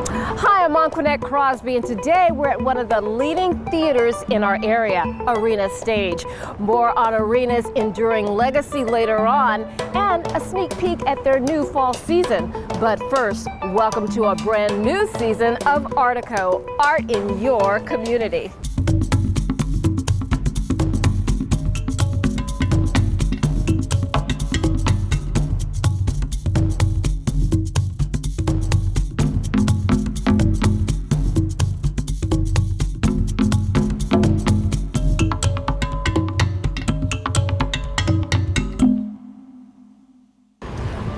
Hi, I'm Anquinette Crosby, and today we're at one of the leading theaters in our area, Arena Stage. More on Arena's enduring legacy later on, and a sneak peek at their new fall season. But first, welcome to a brand new season of Artico, Art in Your Community.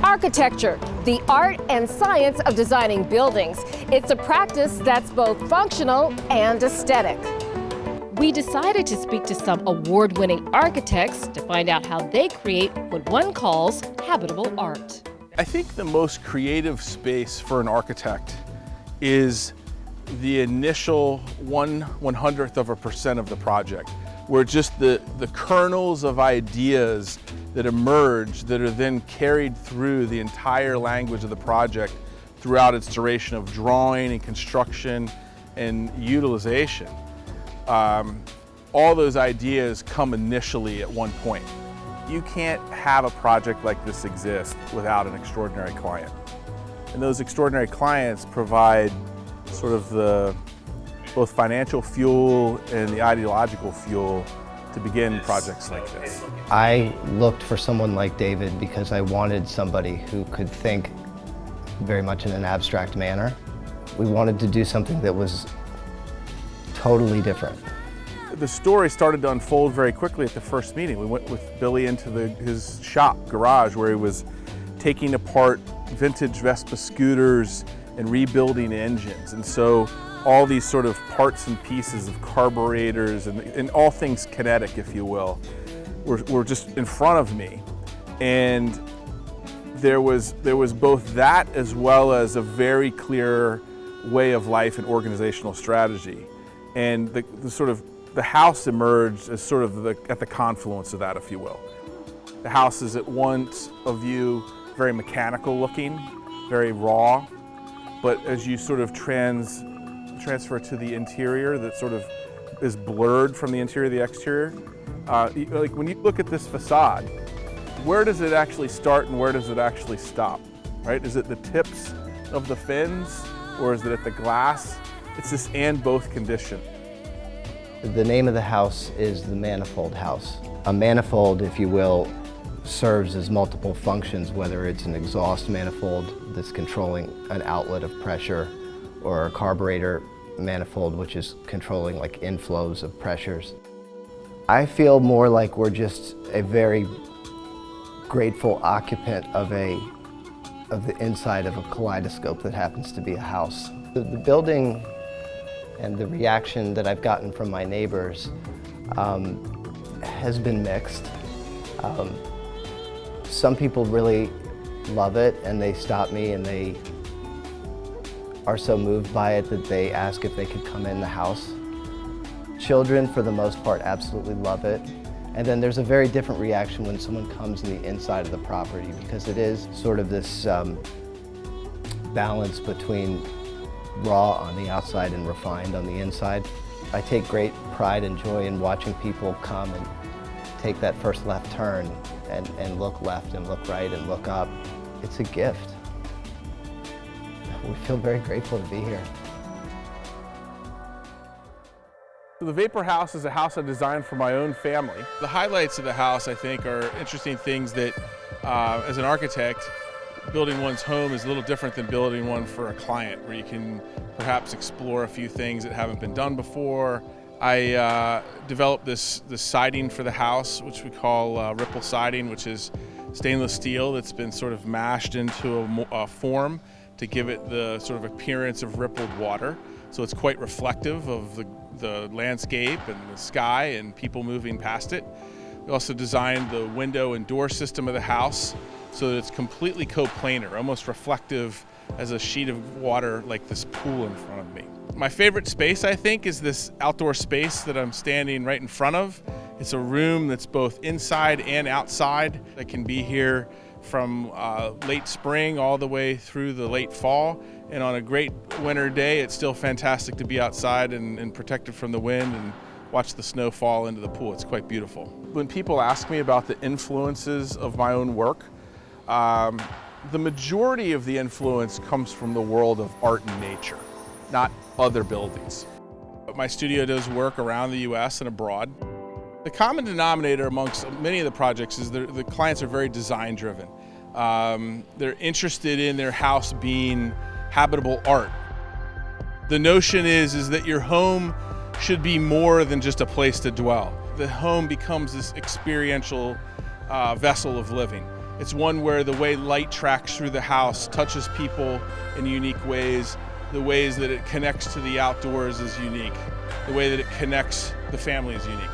Architecture, the art and science of designing buildings. It's a practice that's both functional and aesthetic. We decided to speak to some award-winning architects to find out how they create what one calls habitable art. I think the most creative space for an architect is the initial 1/100th% of the project, where just the kernels of ideas that emerge that are then carried through the entire language of the project throughout its duration of drawing and construction and utilization. All those ideas come initially at one point. You can't have a project like this exist without an extraordinary client. And those extraordinary clients provide sort of the both financial fuel and the ideological fuel to begin projects like this. I looked for someone like David because I wanted somebody who could think very much in an abstract manner. We wanted to do something that was totally different. The story started to unfold very quickly at the first meeting. We went with Billy into his shop, garage, where he was taking apart vintage Vespa scooters and rebuilding engines. And so all these sort of parts and pieces of carburetors and all things kinetic, if you will, were just in front of me. And there was both that as well as a very clear way of life and organizational strategy. And the house emerged as sort of at the confluence of that, if you will. The house is at once a view very mechanical looking, very raw, but as you sort of transfer to the interior that sort of is blurred from the interior to the exterior. Like when you look at this facade, where does it actually start and where does it actually stop, right? Is it the tips of the fins or is it at the glass? It's this and both condition. The name of the house is the Manifold House. A manifold, if you will, serves as multiple functions, whether it's an exhaust manifold that's controlling an outlet of pressure or a carburetor manifold, which is controlling like inflows of pressures. I feel more like we're just a very grateful occupant of the inside of a kaleidoscope that happens to be a house. The building and the reaction that I've gotten from my neighbors has been mixed. Some people really love it and they stop me and they are so moved by it that they ask if they could come in the house. Children, for the most part, absolutely love it. And then there's a very different reaction when someone comes in the inside of the property, because it is sort of this balance between raw on the outside and refined on the inside. I take great pride and joy in watching people come and take that first left turn and look left and look right and look up. It's a gift. We feel very grateful to be here. So the Vapor House is a house I designed for my own family. The highlights of the house, I think, are interesting things that, as an architect, building one's home is a little different than building one for a client, where you can perhaps explore a few things that haven't been done before. I developed this siding for the house, which we call ripple siding, which is stainless steel that's been sort of mashed into a form to give it the sort of appearance of rippled water. So it's quite reflective of the landscape and the sky and people moving past it. We also designed the window and door system of the house so that it's completely coplanar, almost reflective as a sheet of water like this pool in front of me. My favorite space, I think, is this outdoor space that I'm standing right in front of. It's a room that's both inside and outside that can be here from late spring all the way through the late fall, And on a great winter day, it's still fantastic to be outside and protected from the wind and watch the snow fall into the pool. It's quite beautiful. When people ask me about the influences of my own work, the majority of the influence comes from the world of art and nature, not other buildings. My studio does work around the US and abroad. The common denominator amongst many of the projects is the clients are very design driven. They're interested in their house being habitable art. The notion is that your home should be more than just a place to dwell. The home becomes this experiential vessel of living. It's one where the way light tracks through the house touches people in unique ways. The ways that it connects to the outdoors is unique. The way that it connects the family is unique.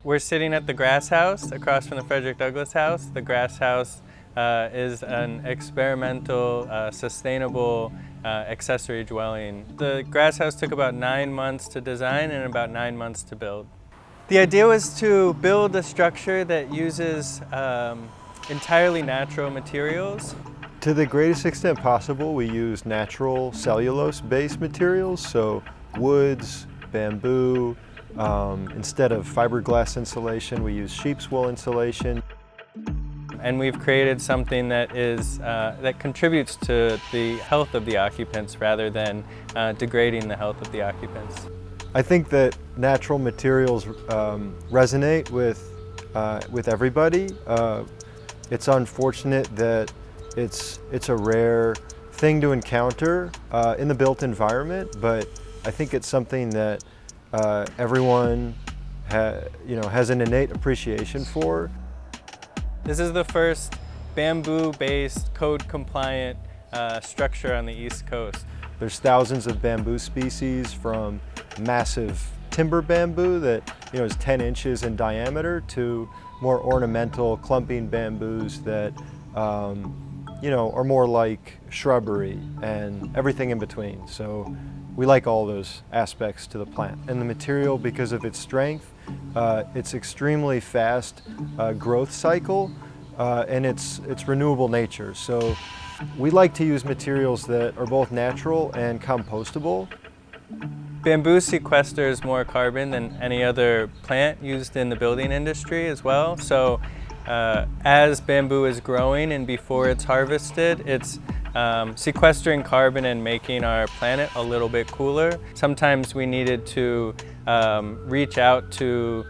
We're sitting at the Grass House across from the Frederick Douglass House. The Grass House is an experimental, sustainable accessory dwelling. The Grass House took about 9 months to design and about 9 months to build. The idea was to build a structure that uses entirely natural materials. To the greatest extent possible, we use natural cellulose-based materials, so woods, bamboo. Instead of fiberglass insulation, we use sheep's wool insulation. And we've created something that is that contributes to the health of the occupants rather than degrading the health of the occupants. I think that natural materials resonate with everybody. It's unfortunate that it's a rare thing to encounter in the built environment, but I think it's something that everyone has an innate appreciation for. This is the first bamboo-based, code-compliant structure on the East Coast. There's thousands of bamboo species, from massive timber bamboo that is 10 inches in diameter to more ornamental clumping bamboos that are more like shrubbery and everything in between. So we like all those aspects to the plant. And the material, because of its strength, its extremely fast growth cycle, and its renewable nature. So we like to use materials that are both natural and compostable. Bamboo sequesters more carbon than any other plant used in the building industry as well. So as bamboo is growing and before it's harvested, it's sequestering carbon and making our planet a little bit cooler. Sometimes we needed to reach out to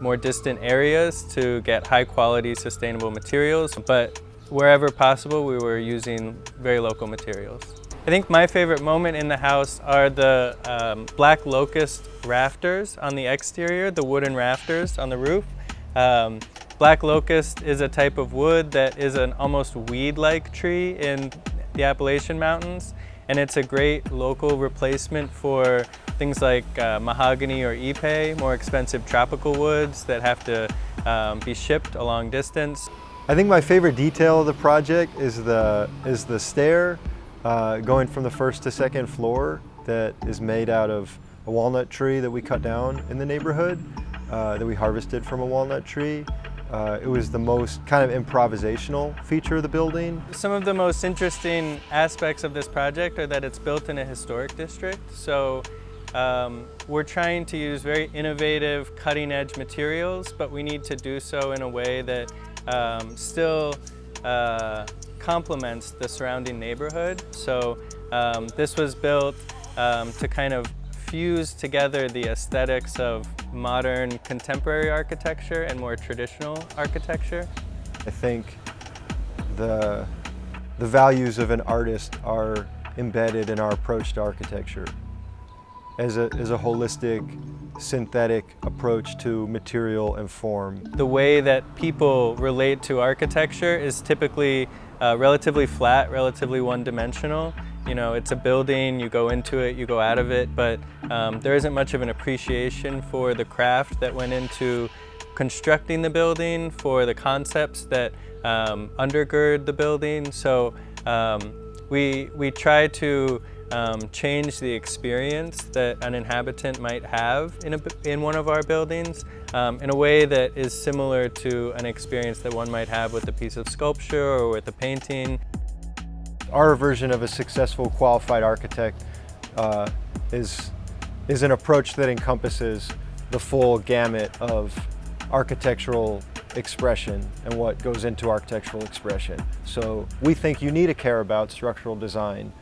more distant areas to get high quality sustainable materials, but wherever possible we were using very local materials. I think my favorite moment in the house are the black locust rafters on the exterior, the wooden rafters on the roof. Black locust is a type of wood that is an almost weed-like tree in the Appalachian Mountains, and it's a great local replacement for things like mahogany or ipe, more expensive tropical woods that have to be shipped a long distance. I think my favorite detail of the project is the stair going from the first to second floor that is made out of a walnut tree that we cut down in the neighborhood, that we harvested from a walnut tree. It was the most kind of improvisational feature of the building. Some of the most interesting aspects of this project are that it's built in a historic district. So we're trying to use very innovative, cutting-edge materials, but we need to do so in a way that still complements the surrounding neighborhood. So this was built to kind of fuse together the aesthetics of modern contemporary architecture and more traditional architecture. I think the values of an artist are embedded in our approach to architecture as a holistic, synthetic approach to material and form. The way that people relate to architecture is typically relatively flat, relatively one-dimensional. It's a building, you go into it, you go out of it, but there isn't much of an appreciation for the craft that went into constructing the building, for the concepts that undergird the building. So we try to change the experience that an inhabitant might have in one of our buildings in a way that is similar to an experience that one might have with a piece of sculpture or with a painting. Our version of a successful qualified architect is an approach that encompasses the full gamut of architectural expression and what goes into architectural expression. So we think you need to care about structural design.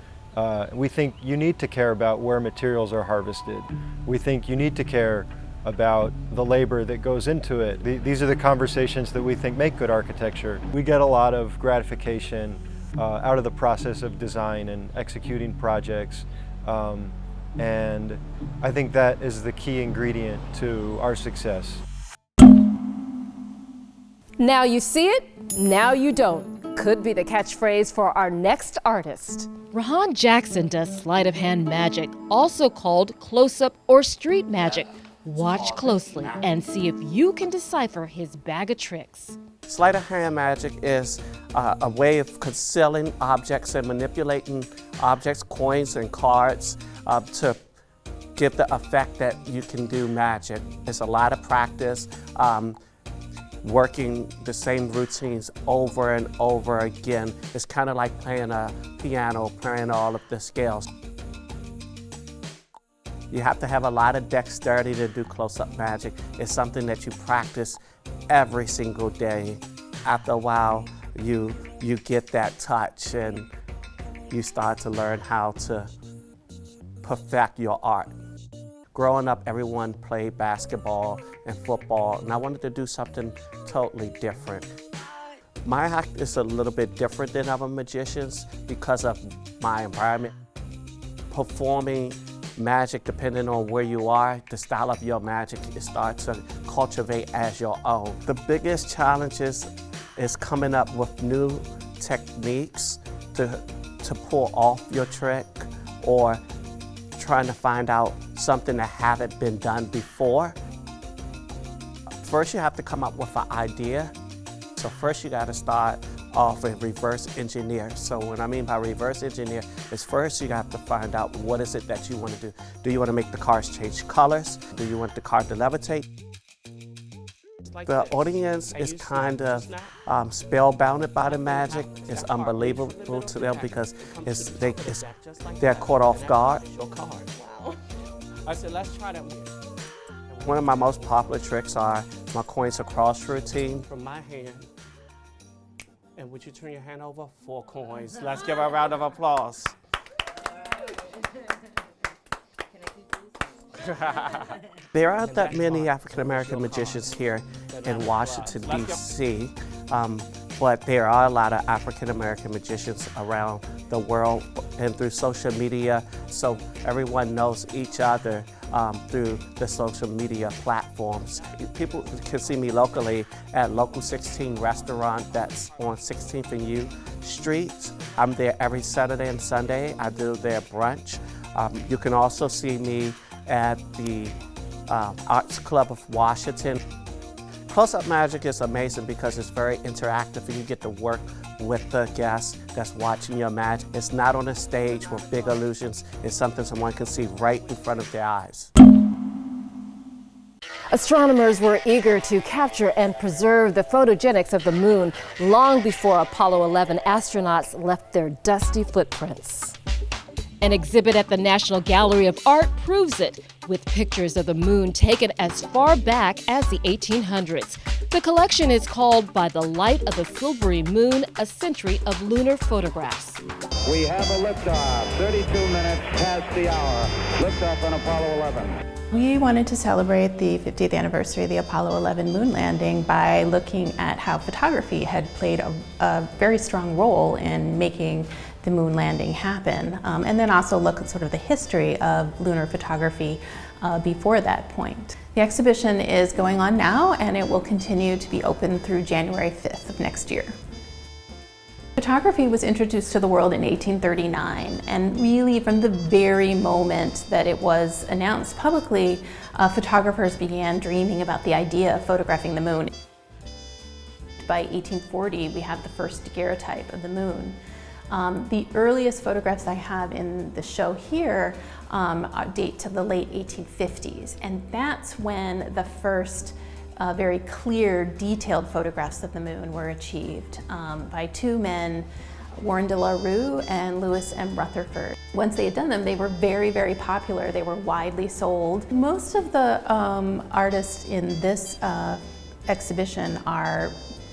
We think you need to care about where materials are harvested. We think you need to care about the labor that goes into it. These are the conversations that we think make good architecture. We get a lot of gratification out of the process of design and executing projects. And I think that is the key ingredient to our success. Now you see it, now you don't. Could be the catchphrase for our next artist. Rahan Jackson does sleight of hand magic, also called close-up or street magic. Watch closely and see if you can decipher his bag of tricks. Sleight of hand magic is a way of concealing objects and manipulating objects, coins and cards, to give the effect that you can do magic. It's a lot of practice, working the same routines over and over again. It's kind of like playing a piano, playing all of the scales. You have to have a lot of dexterity to do close-up magic. It's something that you practice every single day. After a while, you get that touch and you start to learn how to perfect your art. Growing up, everyone played basketball and football, and I wanted to do something totally different. My act is a little bit different than other magicians because of my environment. Performing magic, depending on where you are, the style of your magic, it starts to cultivate as your own. The biggest challenges is coming up with new techniques to pull off your trick, or trying to find out something that haven't been done before. First, you have to come up with an idea. So first you got to start off with reverse engineer. So what I mean by reverse engineer is first you have to find out what is it that you want to do. Do you want to make the cars change colors? Do you want the car to levitate? The audience is kind of spellbounded by the magic. It's unbelievable to them because they're caught off guard. I said, let's try that one. One of my most popular tricks are my coins across routine. From my hand, and would you turn your hand over? 4 coins. Let's give a round of applause. There aren't that many African-American magicians here in Washington, D.C., but there are a lot of African-American magicians around the world and through social media, so everyone knows each other through the social media platforms. People can see me locally at Local 16 restaurant that's on 16th and U Street. I'm there every Saturday and Sunday. I do their brunch. You can also see me at the Arts Club of Washington. Close-up magic is amazing because it's very interactive and you get to work with the guest that's watching your magic. It's not on a stage with big illusions. It's something someone can see right in front of their eyes. Astronomers were eager to capture and preserve the photogenics of the moon long before Apollo 11 astronauts left their dusty footprints. An exhibit at the National Gallery of Art proves it, with pictures of the moon taken as far back as the 1800s. The collection is called By the Light of the Silvery Moon, A Century of Lunar Photographs. We have a liftoff, 32 minutes past the hour. Liftoff on Apollo 11. We wanted to celebrate the 50th anniversary of the Apollo 11 moon landing by looking at how photography had played a very strong role in making the moon landing happen, and then also look at sort of the history of lunar photography before that point. The exhibition is going on now, and it will continue to be open through January 5th of next year. Photography was introduced to the world in 1839, and really from the very moment that it was announced publicly, photographers began dreaming about the idea of photographing the moon. By 1840, we have the first daguerreotype of the moon. The earliest photographs I have in the show here date to the late 1850s, and that's when the first very clear, detailed photographs of the moon were achieved by 2 men Warren de la Rue and Lewis M. Rutherford. Once they had done them, they were very, very popular. They were widely sold. Most of the artists in this exhibition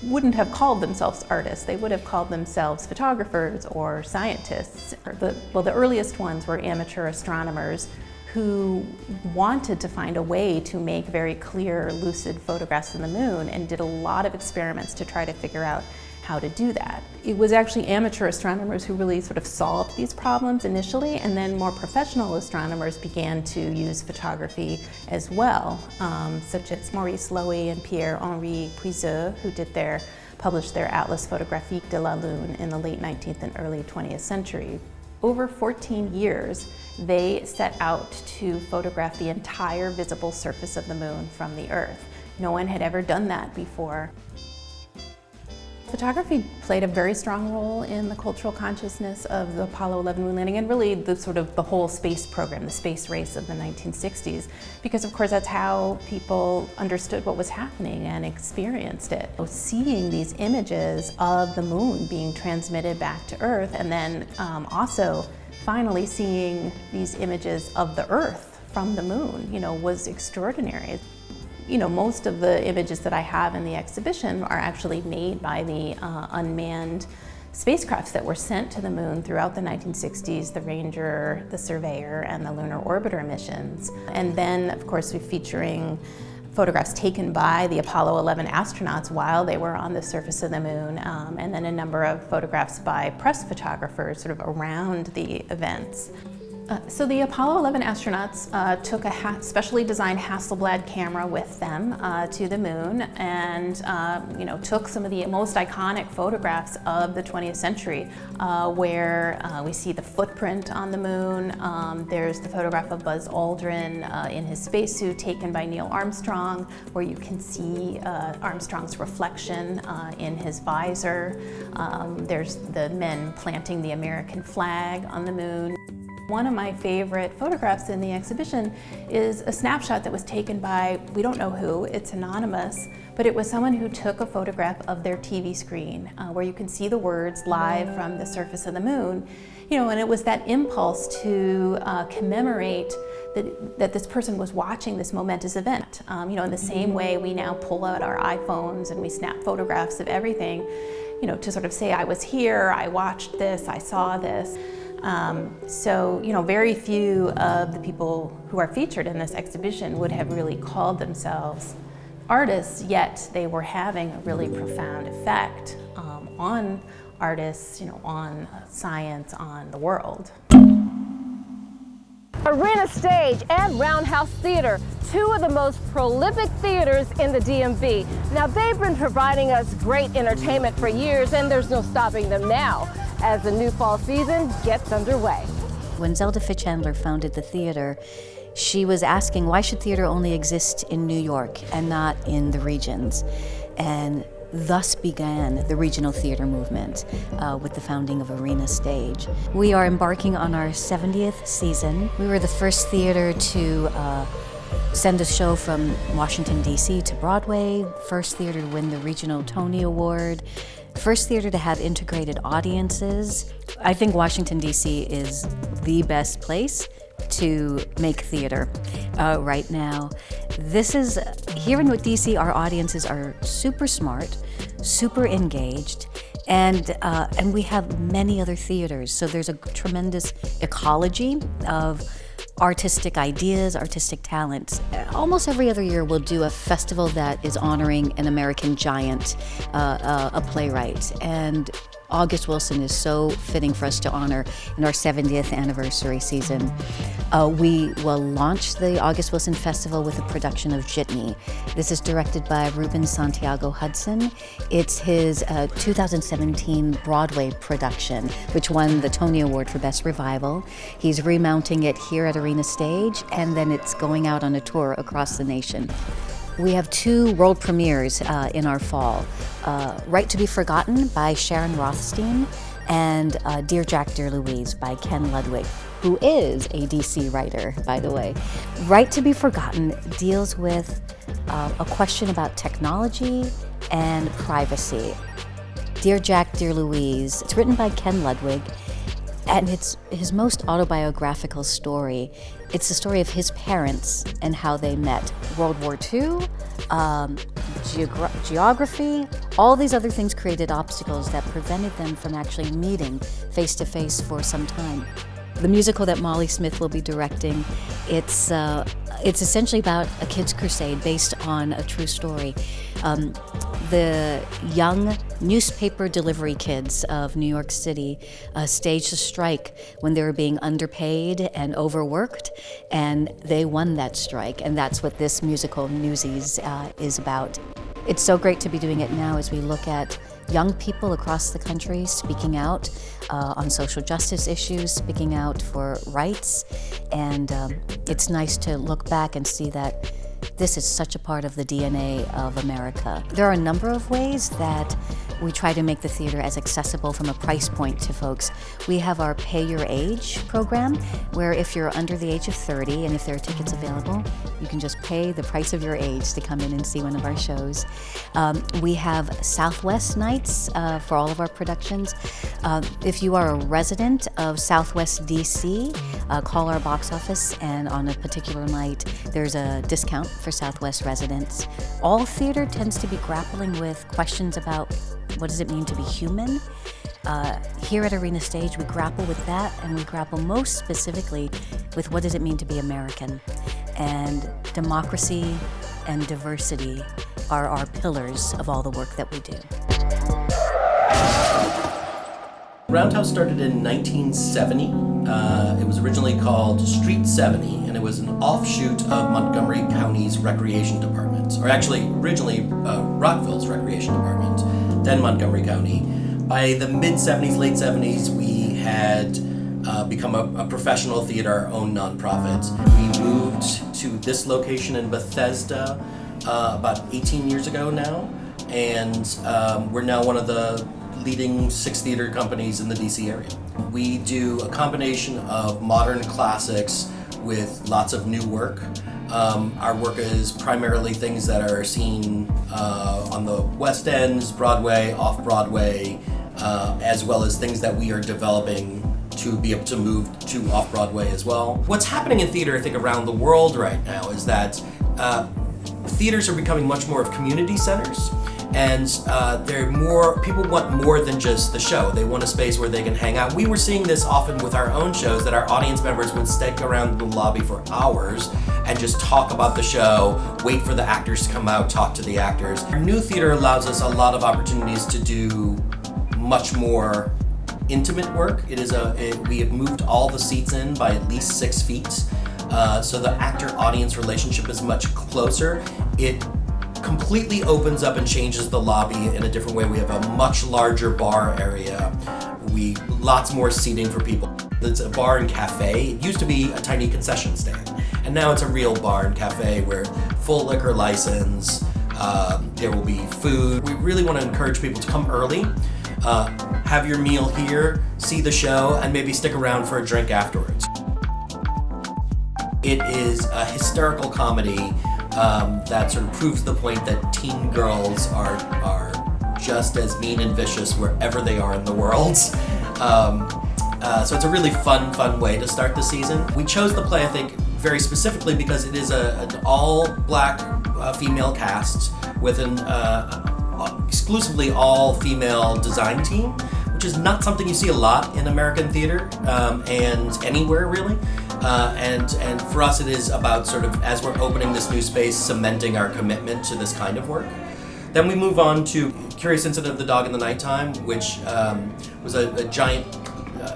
wouldn't have called themselves artists. They would have called themselves photographers or scientists. The earliest ones were amateur astronomers who wanted to find a way to make very clear, lucid photographs of the moon and did a lot of experiments to try to figure out how to do that. It was actually amateur astronomers who really sort of solved these problems initially, and then more professional astronomers began to use photography as well, such as Maurice Loewy and Pierre-Henri Puiseux, who published their Atlas photographique de la Lune in the late 19th and early 20th century. Over 14 years, they set out to photograph the entire visible surface of the moon from the Earth. No one had ever done that before. Photography played a very strong role in the cultural consciousness of the Apollo 11 moon landing and really the whole space program, the space race of the 1960s, because of course that's how people understood what was happening and experienced it. Seeing these images of the moon being transmitted back to Earth, and then also finally seeing these images of the Earth from the moon, was extraordinary. Most of the images that I have in the exhibition are actually made by the unmanned spacecrafts that were sent to the moon throughout the 1960s, the Ranger, the Surveyor, and the Lunar Orbiter missions. And then, of course, we're featuring photographs taken by the Apollo 11 astronauts while they were on the surface of the moon, and then a number of photographs by press photographers sort of around the events. So the Apollo 11 astronauts took a specially designed Hasselblad camera with them to the moon, and took some of the most iconic photographs of the 20th century, where we see the footprint on the moon. There's the photograph of Buzz Aldrin in his spacesuit taken by Neil Armstrong, where you can see Armstrong's reflection in his visor. There's the men planting the American flag on the moon. One of my favorite photographs in the exhibition is a snapshot that was taken by, we don't know who, it's anonymous, but it was someone who took a photograph of their TV screen where you can see the words live from the surface of the moon. And it was that impulse to commemorate that this person was watching this momentous event. In the same way we now pull out our iPhones and we snap photographs of everything, to sort of say, I was here, I watched this, I saw this. Very few of the people who are featured in this exhibition would have really called themselves artists, yet they were having a really profound effect on artists, on science, on the world. Arena Stage and RoundHouse Theater, two of the most prolific theaters in the DMV. Now, they've been providing us great entertainment for years, and there's no stopping them now as the new fall season gets underway. When Zelda Fitchandler founded the theater, she was asking, why should theater only exist in New York and not in the regions? And thus began the regional theater movement with the founding of Arena Stage. We are embarking on our 70th season. We were the first theater to send a show from Washington, D.C. to Broadway, first theater to win the Regional Tony Award, first theater to have integrated audiences. I think Washington, D.C. is the best place to make theater right now. Here in DC, our audiences are super smart, super engaged, and we have many other theaters. So there's a tremendous ecology of artistic ideas, artistic talent. Almost every other year we'll do a festival that is honoring an American giant, a playwright. And August Wilson is so fitting for us to honor in our 70th anniversary season. We will launch the August Wilson Festival with a production of Jitney. This is directed by Ruben Santiago Hudson. It's his 2017 Broadway production, which won the Tony Award for Best Revival. He's remounting it here at Arena Stage, and then it's going out on a tour across the nation. We have two world premieres in our fall. Right to be Forgotten by Sharon Rothstein and Dear Jack, Dear Louise by Ken Ludwig, who is a DC writer, by the way. Right to be Forgotten deals with a question about technology and privacy. Dear Jack, Dear Louise. It's written by Ken Ludwig, and it's his most autobiographical story. It's the story of his parents and how they met. World War II, geography, all these other things created obstacles that prevented them from actually meeting face to face for some time. The musical that Molly Smith will be directing, it's essentially about a kids' crusade based on a true story. The young newspaper delivery kids of New York City staged a strike when they were being underpaid and overworked, and they won that strike, and that's what this musical, Newsies, is about. It's so great to be doing it now as we look at young people across the country speaking out on social justice issues, speaking out for rights, and it's nice to look back and see that this is such a part of the DNA of America. There are a number of ways that we try to make the theater as accessible from a price point to folks. We have our Pay Your Age program, where if you're under the age of 30 and if there are tickets available, you can just pay the price of your age to come in and see one of our shows. We have Southwest nights for all of our productions. If you are a resident of Southwest DC, call our box office, and on a particular night, there's a discount for Southwest residents. All theater tends to be grappling with questions about what does it mean to be human? Here at Arena Stage, we grapple with that, and we grapple most specifically with what does it mean to be American. And democracy and diversity are our pillars of all the work that we do. RoundHouse started in 1970. It was originally called Street 70, and it was an offshoot of Montgomery County's Recreation Department, or actually originally Rockville's Recreation Department, then Montgomery County. By the mid-70s, late 70s, we had become a professional theater, our own nonprofit. We moved to this location in Bethesda about 18 years ago now, and we're now one of the leading 6 theater companies in the DC area. We do a combination of modern classics with lots of new work. Our work is primarily things that are seen on the West Ends, Broadway, off-Broadway, as well as things that we are developing to be able to move to off-Broadway as well. What's happening in theater, I think, around the world right now is that theaters are becoming much more of community centers. And people want more than just the show. They want a space where they can hang out. We were seeing this often with our own shows, that our audience members would stick around the lobby for hours and just talk about the show, wait for the actors to come out, talk to the actors. Our new theater allows us a lot of opportunities to do much more intimate work. We have moved all the seats in by at least 6 feet, so the actor-audience relationship is much closer. It completely opens up and changes the lobby in a different way. We have a much larger bar area. Lots more seating for people. It's a bar and cafe. It used to be a tiny concession stand, and now it's a real bar and cafe where full liquor license, there will be food. We really want to encourage people to come early, have your meal here, see the show, and maybe stick around for a drink afterwards. It is a hysterical comedy that sort of proves the point that teen girls are just as mean and vicious wherever they are in the world. So it's a really fun way to start the season. We chose the play, I think, very specifically because it is an all-black female cast with an exclusively all-female design team, which is not something you see a lot in American theater and anywhere really. And for us, it is about sort of, as we're opening this new space, cementing our commitment to this kind of work. Then we move on to Curious Incident of the Dog in the Nighttime, which was a giant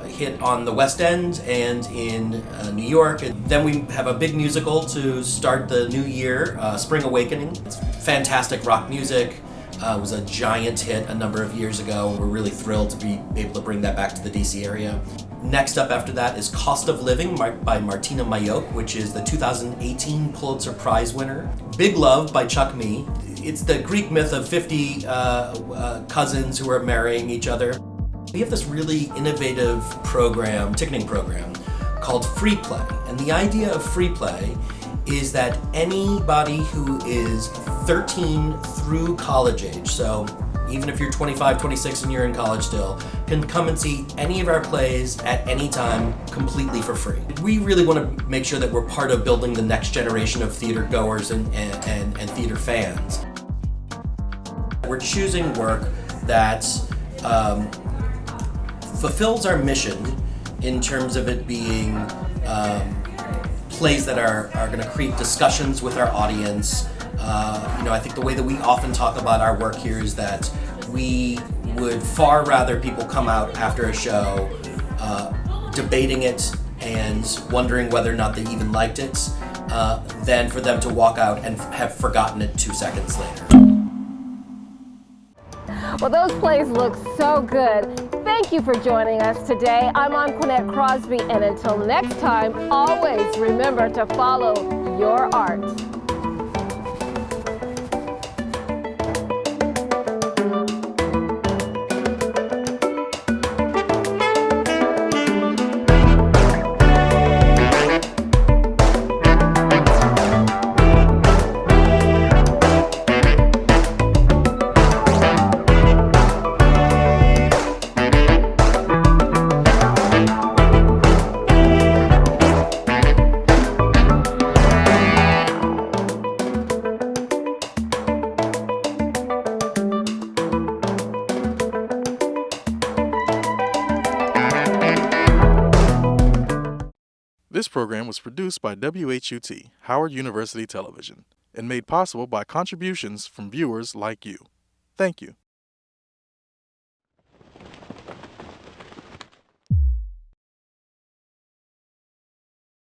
hit on the West End and in New York. And then we have a big musical to start the new year, Spring Awakening. It's fantastic rock music. It was a giant hit a number of years ago. We're really thrilled to be able to bring that back to the DC area. Next up after that is Cost of Living by Martina Mayok, which is the 2018 Pulitzer Prize winner. Big Love by Chuck Mee. It's the Greek myth of 50 cousins who are marrying each other. We have this really innovative ticketing program called Free Play. And the idea of Free Play is that anybody who is 13 through college age, so even if you're 25, 26 and you're in college still, can come and see any of our plays at any time completely for free. We really want to make sure that we're part of building the next generation of theater goers and theater fans. We're choosing work that fulfills our mission in terms of it being plays that are going to create discussions with our audience. I think the way that we often talk about our work here is that we would far rather people come out after a show debating it and wondering whether or not they even liked it than for them to walk out and have forgotten it 2 seconds later. Well, those plays look so good. Thank you for joining us today. I'm Anquinette Crosby, and until next time, always remember to follow your art. This program was produced by WHUT, Howard University Television, and made possible by contributions from viewers like you. Thank you.